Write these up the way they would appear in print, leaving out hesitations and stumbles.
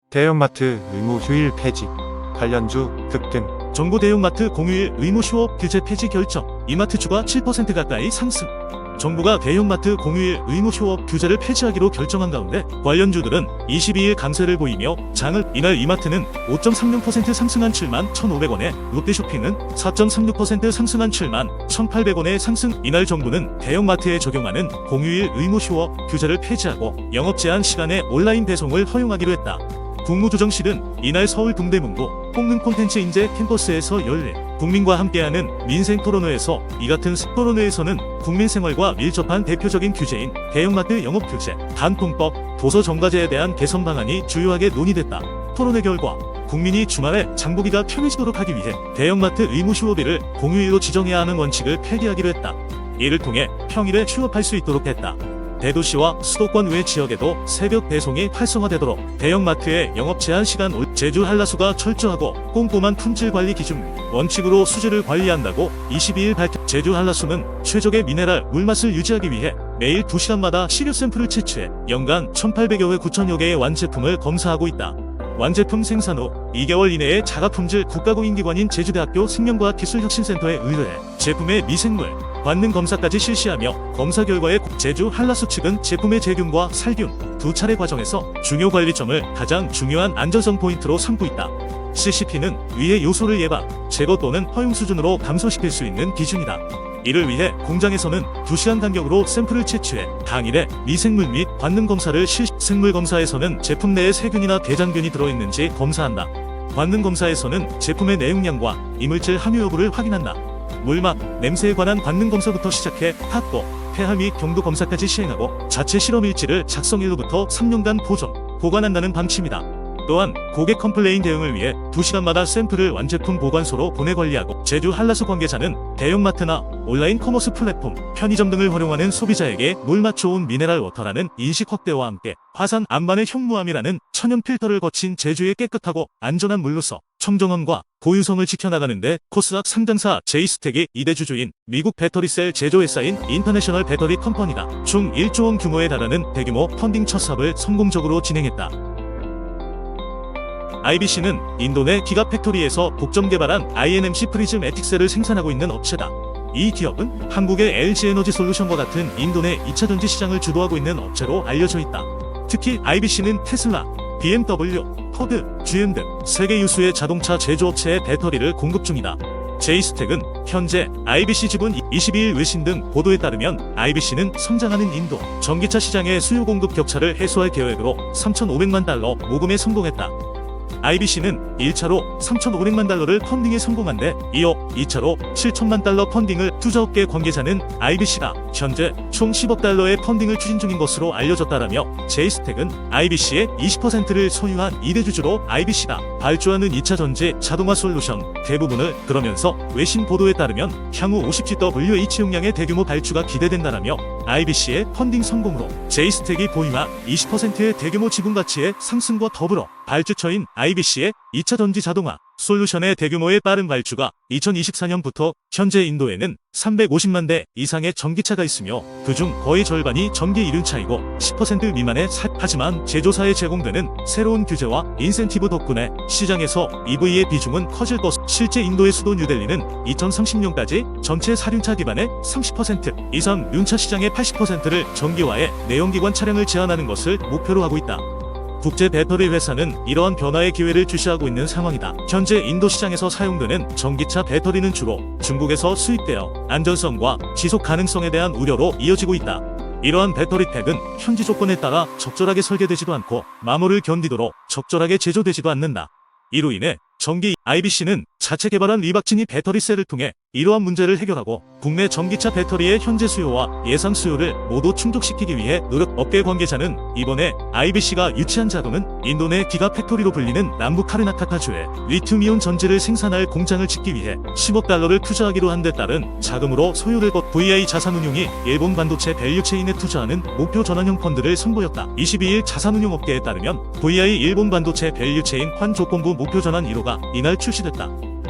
대형마트 의무 휴일 폐지, 관련주 급등. 정부 대형마트 공휴일 의무 휴업 규제 폐지 결정. 이마트 주가 7% 가까이 상승. 정부가 대형마트 공휴일 의무 휴업 규제를 폐지하기로 결정한 가운데 관련주들은 22일 강세를 보이며 장을 이날 이마트는 5.30% 상승한 7만 1,500원에 롯데쇼핑은 4.36% 상승한 7만 1,800원의 상승. 이날 정부는 대형마트에 적용하는 공휴일 의무 휴업 규제를 폐지하고 영업 제한 시간에 온라인 배송을 허용하기로 했다. 국무조정실은 이날 서울 동대문구 뽑는 콘텐츠 인재 캠퍼스에서 열릴 국민과 함께하는 민생 토론회에서 이 같은 토론회에서는 국민 생활과 밀접한 대표적인 규제인 대형마트 영업 규제, 단통법, 도서 정가제에 대한 개선 방안이 주요하게 논의됐다. 토론회 결과 국민이 주말에 장보기가 편해지도록 하기 위해 대형마트 의무 휴업일을 공휴일로 지정해야 하는 원칙을 폐기하기로 했다. 이를 통해 평일에 휴업할 수 있도록 했다. 대도시와 수도권 외 지역에도 새벽 배송이 활성화되도록 대형마트의 영업 제한 시간 제주 한라수가 철저하고 꼼꼼한 품질 관리 기준 원칙으로 수질을 관리한다고 22일 밝혔. 제주 한라수는 최적의 미네랄 물맛을 유지하기 위해 매일 2시간마다 시료 샘플을 채취해 연간 1,800여 회 9,000여 개의 완제품을 검사하고 있다. 완제품 생산 후 2개월 이내에 자가품질 국가공인기관인 제주대학교 생명과학기술혁신센터에 의뢰해 제품의 미생물 관능 검사까지 실시하며 검사 결과에 제주 한라수 측은 제품의 제균과 살균 두 차례 과정에서 중요 관리점을 가장 중요한 안전성 포인트로 삼고 있다. CCP는 위의 요소를 예방, 제거 또는 허용 수준으로 감소시킬 수 있는 기준이다. 이를 위해 공장에서는 2시간 간격으로 샘플을 채취해 당일에 미생물 및 관능 검사를 실시. 생물 검사에서는 제품 내에 세균이나 대장균이 들어있는지 검사한다. 관능 검사에서는 제품의 내용량과 이물질 함유 여부를 확인한다. 물맛, 냄새에 관한 관능 검사부터 시작해 탁도, 폐하 및 경도 검사까지 시행하고 자체 실험 일지를 작성일로부터 3년간 보관한다는 방침이다. 또한 고객 컴플레인 대응을 위해 2시간마다 샘플을 완제품 보관소로 보내 관리하고 제주 한라수 관계자는 대형마트나 온라인 커머스 플랫폼, 편의점 등을 활용하는 소비자에게 물맛 좋은 미네랄 워터라는 인식 확대와 함께 화산 안반의 현무암이라는 천연 필터를 거친 제주의 깨끗하고 안전한 물로서 청정함과 고유성을 지켜나가는데 코스닥 상장사 제이스텍이 2대 주주인 미국 배터리셀 제조회사인 인터내셔널 배터리 컴퍼니가 총 1조 원 규모에 달하는 대규모 펀딩 첫 사업을 성공적으로 진행했다. IBC는 인도 내 기가팩토리에서 독점 개발한 INMC 프리즘 에틱셀을 생산하고 있는 업체다. 이 기업은 한국의 LG에너지솔루션과 같은 인도 내 2차 전지 시장을 주도하고 있는 업체로 알려져 있다. 특히 IBC는 테슬라, BMW, 포드, GM 등 세계 유수의 자동차 제조업체에 배터리를 공급 중이다. 제이스텍은 현재 IBC 지분 22일 외신 등 보도에 따르면 IBC는 성장하는 인도 전기차 시장의 수요 공급 격차를 해소할 계획으로 3,500만 달러 모금에 성공했다. IBC는 1차로 3,500만 달러를 펀딩에 성공한 데 이어 2차로 7천만 달러 펀딩을 투자업계 관계자는 IBC가 현재 총 10억 달러의 펀딩을 추진 중인 것으로 알려졌다라며 제이스텍은 IBC의 20%를 소유한 2대 주주로 IBC가 발주하는 2차 전지 자동화 솔루션 대부분을 그러면서 외신 보도에 따르면 향후 50GWh 용량의 대규모 발주가 기대된다라며 IBC의 펀딩 성공으로 제이스텍이 보유한 20%의 대규모 지분 가치의 상승과 더불어 발주처인 IBC의 2차 전지 자동화 솔루션의 대규모의 빠른 발주가 2024년부터 현재 인도에는 350만 대 이상의 전기차가 있으며 그중 거의 절반이 전기 이륜차이고 10% 미만의 하지만 제조사에 제공되는 새로운 규제와 인센티브 덕분에 시장에서 EV의 비중은 커질 것. 실제 인도의 수도 뉴델리는 2030년까지 전체 사륜차 기반의 30% 이상 윤차 시장의 80%를 전기화해 내연기관 차량을 제한하는 것을 목표로 하고 있다. 국제 배터리 회사는 이러한 변화의 기회를 주시하고 있는 상황이다. 현재 인도 시장에서 사용되는 전기차 배터리는 주로 중국에서 수입되어 안전성과 지속 가능성에 대한 우려로 이어지고 있다. 이러한 배터리팩은 현지 조건에 따라 적절하게 설계되지도 않고 마모를 견디도록 적절하게 제조되지도 않는다. 이로 인해 전기 IBC는 자체 개발한 리박진이 배터리셀을 통해 이러한 문제를 해결하고 국내 전기차 배터리의 현재 수요와 예상 수요를 모두 충족시키기 위해 노력. 업계 관계자는 이번에 IBC가 유치한 자금은 인도 내 기가팩토리로 불리는 남부 카르나타카주에 리튬이온 전지를 생산할 공장을 짓기 위해 10억 달러를 투자하기로 한 데 따른 자금으로 소요될 것. VI 자산운용이 일본 반도체 밸류체인에 투자하는 목표 전환형 펀드를 선보였다. 22일 자산운용업계에 따르면 VI 일본 반도체 밸류체인 환조건부 목표 전환 1호가 이날 출시됐다.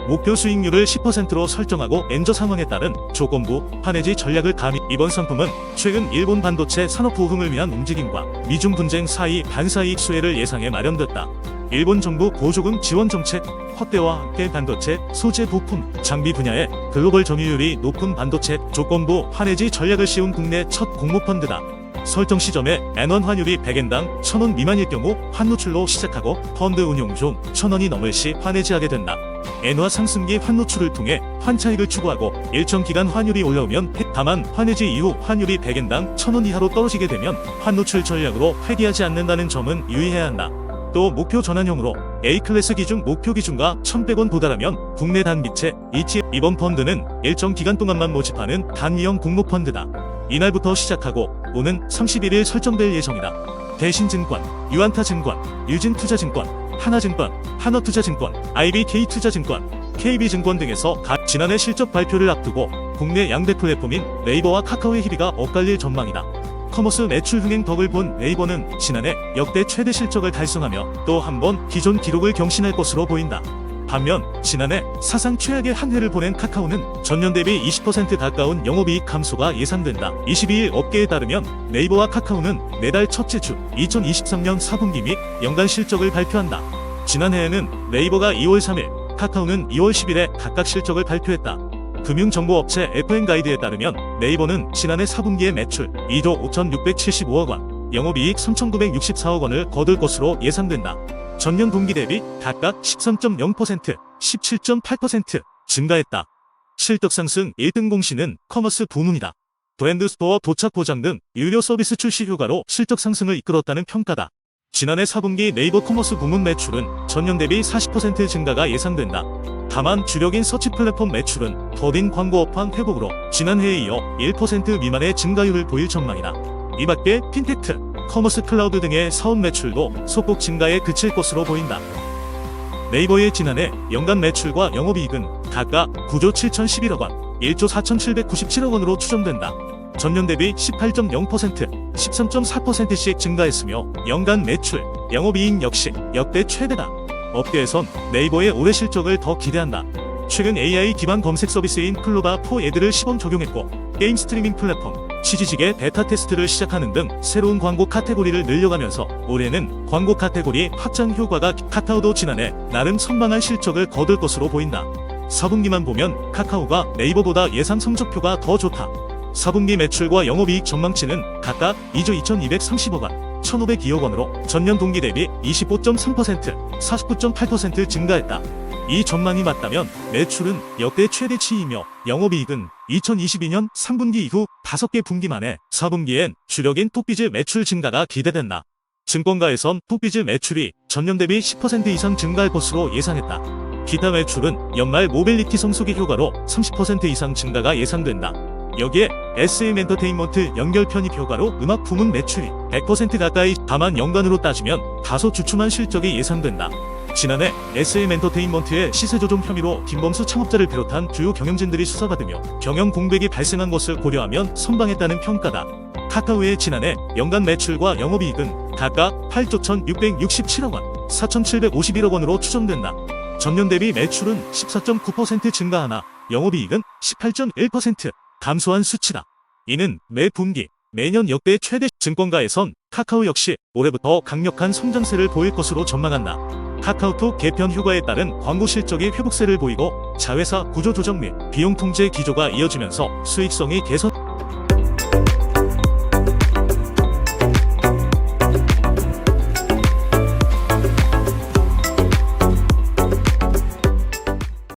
목표 수익률을 10%로 설정하고 엔저 상황에 따른 조건부 환해지 전략을 가미. 이번 상품은 최근 일본 반도체 산업 부흥을 위한 움직임과 미중 분쟁 사이 반사이익 수혜를 예상해 마련됐다. 일본 정부 보조금 지원 정책, 확대와 함께 반도체, 소재 부품, 장비 분야의 글로벌 점유율이 높은 반도체, 조건부 환해지 전략을 씌운 국내 첫 공모펀드다. 설정 시점에 N1 환율이 100엔당 1000원 미만일 경우 환노출로 시작하고 펀드 운용 중 1000원이 넘을 시 환해지하게 된다. 엔화 상승기 환노출을 통해 환차익을 추구하고 일정 기간 환율이 올라오면 다만 환해지 이후 환율이 100엔당 1000원 이하로 떨어지게 되면 환노출 전략으로 회귀하지 않는다는 점은 유의해야 한다. 또 목표 전환형으로 A클래스 기준 목표 기준가 1100원 도달하면 국내 단기채 ETF. 이번 펀드는 일정 기간 동안만 모집하는 단위형 공모펀드다. 이날부터 시작하고 오는 31일 설정될 예정이다. 대신증권, 유안타증권, 유진투자증권, 하나증권, 한화투자증권, IBK투자증권, KB증권 등에서 지난해 실적 발표를 앞두고 국내 양대 플랫폼인 네이버와 카카오의 희비가 엇갈릴 전망이다. 커머스 매출 흥행 덕을 본 네이버는 지난해 역대 최대 실적을 달성하며 또 한 번 기존 기록을 경신할 것으로 보인다. 반면 지난해 사상 최악의 한 해를 보낸 카카오는 전년 대비 20% 가까운 영업이익 감소가 예상된다. 22일 업계에 따르면 네이버와 카카오는 매달 첫째 주 2023년 4분기 및 연간 실적을 발표한다. 지난해에는 네이버가 2월 3일, 카카오는 2월 10일에 각각 실적을 발표했다. 금융정보업체 FN가이드에 따르면 네이버는 지난해 4분기의 매출 2조 5,675억 원, 영업이익 3,964억 원을 거둘 것으로 예상된다. 전년 동기 대비 각각 13.0%, 17.8% 증가했다. 실적 상승 1등 공신은 커머스 부문이다. 브랜드 스토어 도착 보장 등 유료 서비스 출시 효과로 실적 상승을 이끌었다는 평가다. 지난해 4분기 네이버 커머스 부문 매출은 전년 대비 40% 증가가 예상된다. 다만 주력인 서치 플랫폼 매출은 더딘 광고 업황 회복으로 지난해에 이어 1% 미만의 증가율을 보일 전망이다. 이 밖에 핀테크, 커머스 클라우드 등의 사업 매출도 소폭 증가에 그칠 것으로 보인다. 네이버의 지난해 연간 매출과 영업이익은 각각 9조 7,011억 원, 1조 4,797억 원으로 추정된다. 전년 대비 18.0%, 13.4%씩 증가했으며 연간 매출, 영업이익 역시 역대 최대다. 업계에선 네이버의 올해 실적을 더 기대한다. 최근 AI 기반 검색 서비스인 클로바4에드를 시범 적용했고 게임 스트리밍 플랫폼 치지직의 베타 테스트를 시작하는 등 새로운 광고 카테고리를 늘려가면서 올해는 광고 카테고리 확장 효과가 카카오도 지난해 나름 선방할 실적을 거둘 것으로 보인다. 4분기만 보면 카카오가 네이버보다 예상 성적표가 더 좋다. 4분기 매출과 영업이익 전망치는 각각 2조 2,230억 원, 1,502억 원으로 전년 동기 대비 25.3%, 49.8% 증가했다. 이 전망이 맞다면 매출은 역대 최대치이며 영업이익은 2022년 3분기 이후 5개 분기 만에 4분기엔 주력인 톡비즈 매출 증가가 기대된다. 증권가에선 톡비즈 매출이 전년 대비 10% 이상 증가할 것으로 예상했다. 기타 매출은 연말 모빌리티 성수기 효과로 30% 이상 증가가 예상된다. 여기에 SM 엔터테인먼트 연결 편입 효과로 음악 부문 매출이 100% 가까이, 다만 연간으로 따지면 다소 주춤한 실적이 예상된다. 지난해 SM 엔터테인먼트의 시세 조종 혐의로 김범수 창업자를 비롯한 주요 경영진들이 수사받으며 경영 공백이 발생한 것을 고려하면 선방했다는 평가다. 카카오의 지난해 연간 매출과 영업이익은 각각 8조 1,667억 원, 4,751억 원으로 추정된다. 전년 대비 매출은 14.9% 증가하나 영업이익은 18.1% 감소한 수치다. 이는 매 분기, 매년 역대 최대. 증권가에선 카카오 역시 올해부터 강력한 성장세를 보일 것으로 전망한다. 카카오톡 개편 효과에 따른 광고 실적이 회복세를 보이고 자회사 구조 조정 및 비용 통제 기조가 이어지면서 수익성이 개선.